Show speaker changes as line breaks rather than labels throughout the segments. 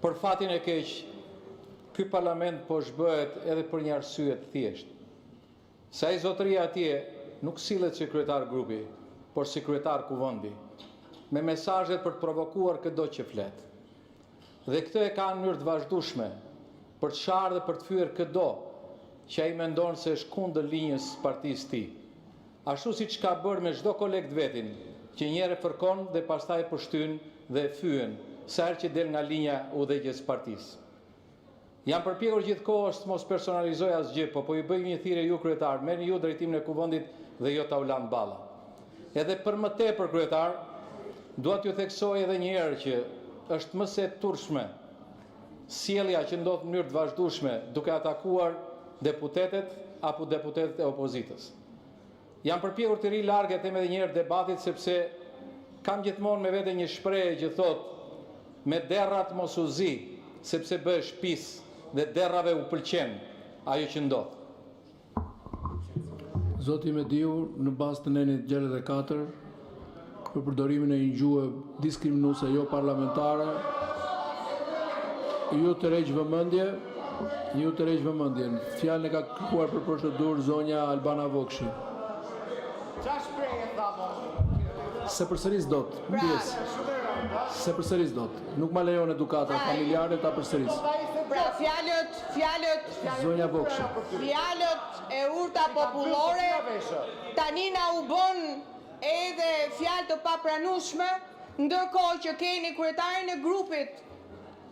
Për fatin e keq, ky parlament po zhbëhet edhe për një arsye të thjeshtë. Se ai zotëria atje nuk sillet si kryetar grupi, por si kryetar kuvendi, me mesazhet për të provokuar çdo që flet. Dhe këtë e ka në mënyrë të vazhdueshme për të sharë dhe për të fyer çdo që ai mendon se është kundër linjës së partisë tij. Ashtu siç ka bërë me çdo koleg të vetin, që njëherë fërkon dhe pastaj përshtyn dhe fyen sa herë që del nga linja udhëheqjes së partisë. Jam përpjekur gjithkohës të mos personalizoj asgjë, po i bëj një thirrje ju kryetar, merrni ju drejtimin e kuvendit dhe jo ta ulan balla. Edhe për më tepër kryetar, dua t'ju theksoj edhe një herë që është më se turshme sjellja që ndodh në mënyrë të vazhdueshme duke atakuar deputetet apo deputetet e opozitës. Jam përpjekur të ri larg e them edhe një herë debatit sepse kam gjithmonë me vete një shprehje që thot me derrat mos u zi, sepse bëhesh pis dhe derrave u pëlqen ajo që ndodh.
Zoti Mediu, në bazë të nenit 64, për përdorimin e një gjuhë diskriminuese jo parlamentare, ju të rreq vëmendjen. Fjalën e ka kërkuar për procedurë zonja Albana Vokshi.
Çfarë shprehje tha?
Se përsëris dot. Se përsëris dot. Nuk ma lejon edukata familjare ta përsëris.
Pra fjalët
Zonja Vokshi.
Fjalët e urta popullore tani na u bën edhe fjalë të papranueshme, ndërkohë që keni kryetarin e grupit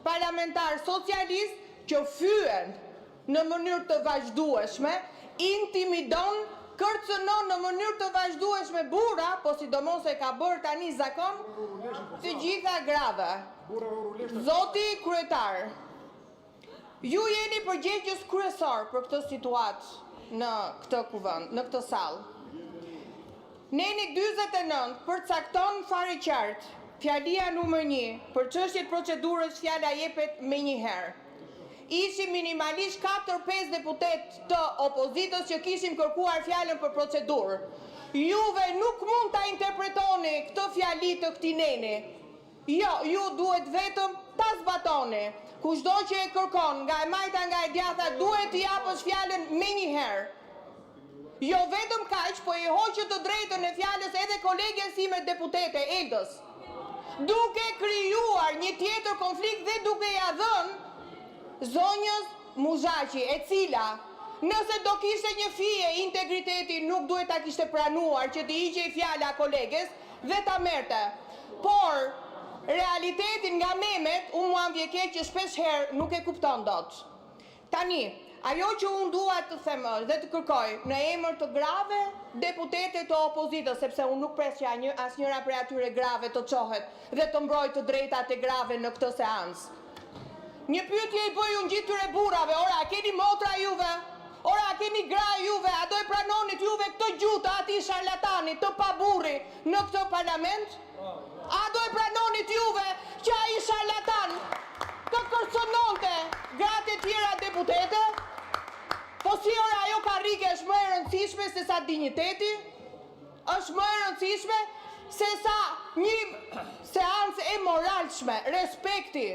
parlamentar socialist që fyen në mënyrë të vazhdueshme, intimidon, kërcënon në mënyrë të vazhdueshme burra, po sidomos e ka bërë tani zakon, të gjitha grave. Zoti kryetar, ju jeni përgjegjës kryesor për këtë situatë në këtë kuvend, në këtë sallë. Neni 49 përcakton fare qartë, fjalia numër 1, për çështjet procedurës fjala jepet me një herë. Ishim minimalisht 4-5 deputet të opozitës që kishim kërkuar fjalën për procedurë. Juve nuk mund ta interpretoni këtë fjali të këtij neni. Jo, ju duhet vetëm ta zbatoni. Kushdo që e kërkon nga e majta nga e djatha duhet t'i japësh fjalën me një herë. Jo vetëm kaq, po i hoqë të drejtën e fjalës edhe kolegjen sime deputete, Eldës, duke krijuar një tjetër konflikt dhe duke ja dhënë zonjës Muzhaqi, e cila, nëse do kishte një fije integriteti, nuk duhet ta kishte pranuar që t'i hiqej fjala koleges dhe ta merrte. Por realitetin nga memet, unë mua m'vjen keq që shpesh herë nuk e kupton dot. Tani, ajo që unë dua të them dhe të kërkoj në emër të grave deputete të opozitës, sepse unë nuk pres që asnjëra prej atyre grave të çohet dhe të mbrojë të drejtat e grave në këtë seancë. Një pyetje i bëj unë gjithë tyre burrave, ora a keni motra juve? Ora a keni gra juve? A do e pranonit juve këtë gjutë ati sharlatanit të paburri në këtë parlament? A do e pranonit juve që ai sharlatan të kërcënonte gratë e tjera deputete? Po si ora ajo karrike është më e rëndësishme se sa dinjiteti? Është më e rëndësishme se sa një seancë e moralshme, respekti.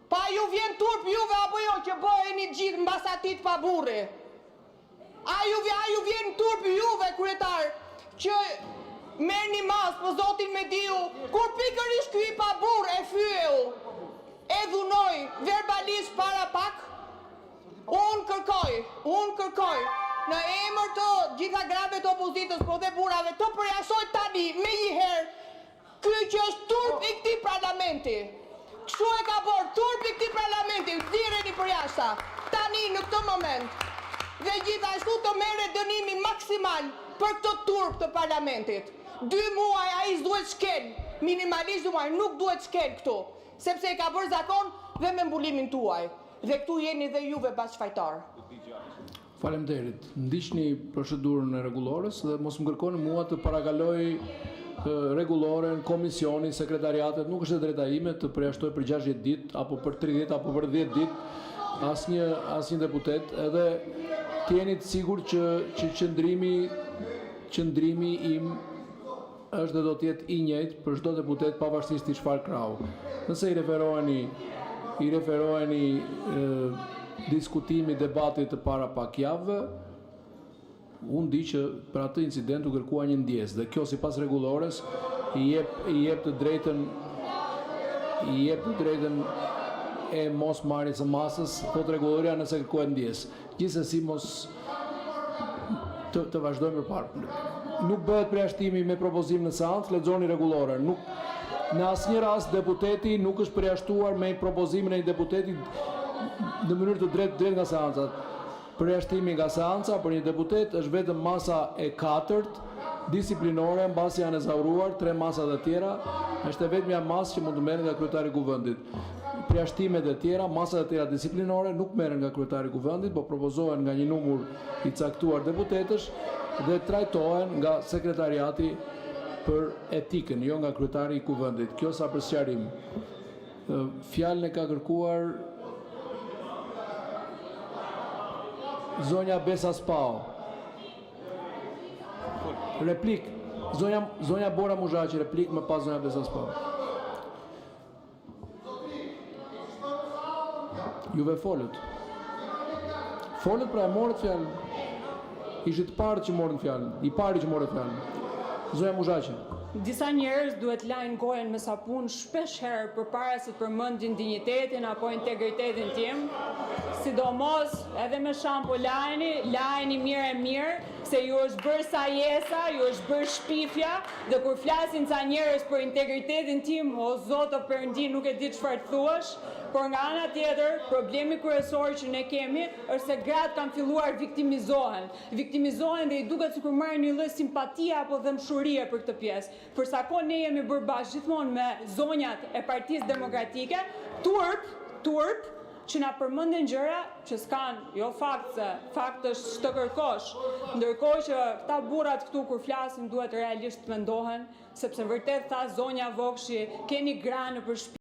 Pa ju vjen turp juve apo jo që bëheni gjithë mbasatit pa burri? A ju vjen turp juve kryetar që merrni mas për zotin Mediu, kur pikërisht ky pa burr e fyeu, e dhunoi verbalisht para pak? Unë kërkoj në emër të gjitha grave të opozitës, po dhe burrave, të përjashtoj tani me një herë ky që është turp i këtij parlamenti. Kështu e ka bërë turp i këtij parlamenti, direni përjashta, tani në këtë moment. Dhe gjithashtu të merret dënimi maksimal për këtë turp të parlamentit. 2 muaj ai s'duhet shkel, minimalisht 2 muaj, nuk duhet shkel këtu, sepse e ka bërë zakon dhe me mbulimin tuaj. Dhe këtu jeni dhe juve bashkëfajtar.
Faleminderit. Ndiqni procedurën e rregullores dhe mos më kërkoni mua të parakaloj rregulloren, komisionin, sekretariatet. Nuk është e drejta ime të përjashtoj për 60 ditë apo për 30 apo për 10 ditë asnjë deputet, edhe t'jeni të sigurt që qëndrimi im është dhe do të jetë i njëjtë për çdo deputet pavarësisht i çfarë krahu. Nëse i referoheni i referoheni diskutimi, debatit të para pak javëve, unë di që për atë incident u kërkua një ndjesë dhe kjo sipas rregullores i jep të drejtën e mos marrjes së masës, thot rregulloria nëse kërkohet ndjesë. Gjithsesi mos të vazhdojmë përpara. Nuk bëhet përjashtimi me propozim në seancë, lexoni rregulloren. Nuk në asnjë rast deputeti nuk është përjashtuar me propozimin e një deputeti në mënyrë të drejtë nga seanca. Përjashtimi nga seanca për një deputet është vetëm masa e 4 disiplinore, mbasi janë ezauruar 3 masat e tjera, është vetëm masë që mund të merren nga kryetari i kuvendit. Përjashtimet e tjera, masat e tjera disiplinore nuk merren nga kryetari i kuvendit, por propozohen nga një numër i caktuar deputetësh dhe trajtohen nga sekretariati për etikën, jo nga kryetari i kuvendit. Kjo sa për sqarim. Fjalën e ka kërkuar zonja Besa Spao. Replik. Zonja Bora Muzhaqi, replik më pas zonja Besa Spao. Juve folët. Folët pra e morët fjalën. Ishit parë që morën fjalën. I pari që morët fjalën. Zonja Muzhaqi.
Disa njerëz duhet lajnë gojen me sapun shpesh herë përpara se të përmendin dinjitetin apo integritetin tim. Sidomos edhe me shampo lajni mirë, se ju është bërë sajesa, ju është bërë shpifja, dhe kur flasin ca njerëz për integritetin tim, o Zotë o Perëndi, nuk e di çfarë të thuash, por nga ana tjetër, problemi kryesor që ne kemi është se gratë kanë filluar viktimizohen dhe i duket sikur marrin një lloj simpatie apo dëmshurie për këtë pjesë. Për sa kohë ne jemi bërë bashkë gjithmonë me zonjat e Partisë Demokratike, turp që na përmendin gjëra që s'kan, jo fakt, se fakt është ç'të kërkosh. Ndërkohë që këta burrat këtu kur flasin duhet realisht të mendohen, sepse vërtet tha zonja Vokshi, keni gra nëpër shtëpi.